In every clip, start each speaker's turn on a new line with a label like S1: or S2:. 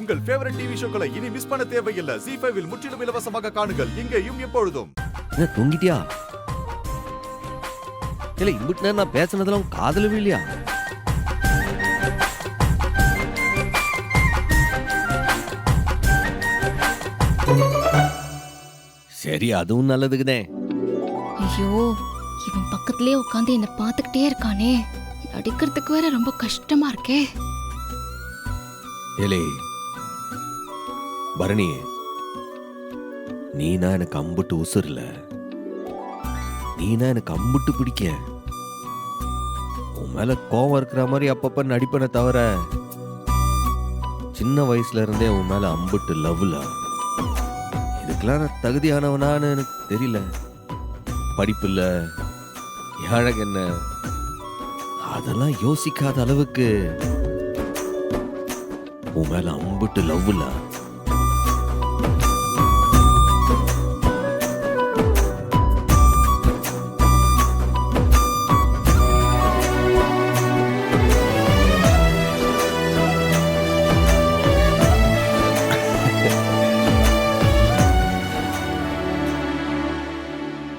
S1: உங்கள் favourite TV ஷோக்களை இனி miss பண்ண தேவையில்லை. ZEE5 இல் முற்றிலும் இலவசமாக காணுங்கள், இங்கேயும் எப்பொழுதும்.
S2: என்ன தூங்கிட்டியா? இல்ல இம்பிட்டு நேரம் நான் பேசுனதெல்லாம் காதுலவே இல்லையா? சரி, அதுவும் நல்லதுக்குதே.
S3: ஐயோ, இவன் பக்கத்திலே உட்காந்து என்ன பார்த்துக்கிட்டே இருக்கானே, நடிக்கிறதுக்கு வேற ரொம்ப கஷ்டமா இருக்கே.
S2: ஏலே பரணி, நீனா எனக்கு அம்புட்டு உசுர்ல, நீனா எனக்கு அம்புட்டு பிடிக்க. உன் மேல கோவம் இருக்கிற மாதிரி அப்பப்ப நடிப்பனை தவிர சின்ன வயசுல இருந்தே உன் மேல அம்புட்டு லவ்ல. இதுக்கெல்லாம் நான் தகுதியானவனான்னு எனக்கு தெரியல. படிப்பு இல்ல, அழகு என்ன, அதெல்லாம் யோசிக்காத அளவுக்கு உன் மேல அம்புட்டு லவ்ல.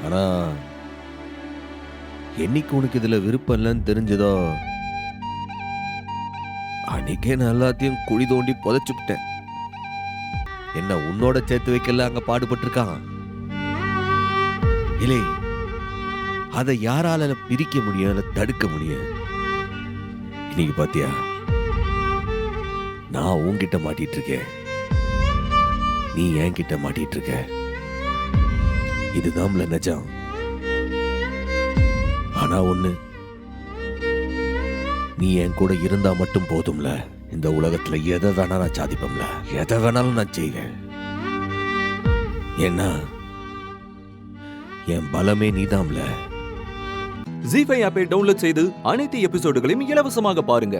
S2: ஆனா என்னைக்கு உனக்கு இதுல விருப்பம் இல்லைன்னு தெரிஞ்சதோ அன்னைக்கே நான் எல்லாத்தையும் குழி தோண்டி புதைச்சுட்டேன். என்ன உன்னோட சேர்த்து வைக்கல அங்க பாடுபட்டிருக்கான். இல்லை, அதை யாரால பிரிக்க முடியும், இல்ல தடுக்க முடியும்? இன்னைக்கு பாத்தியா, நான் உன்கிட்ட மாட்டிட்டு இருக்கேன், நீ என்கிட்ட மாட்டிட்டு இருக்க. இதுதான்ல நிஜம். ஆனா ஒண்ணு, நீ என் கூட இருந்தா மட்டும் போதும்ல. இந்த உலகத்துல எதை வேணா நான் சாதிப்போம்ல, எதை வேணாலும் நான் செய்வேன். ஏன்னா என் பலமே நீதான்ல.
S4: ZEE5 ஆப்பை டவுன்லோட் செய்து அனைத்து எபிசோடுகளையும் இலவசமாக பாருங்க.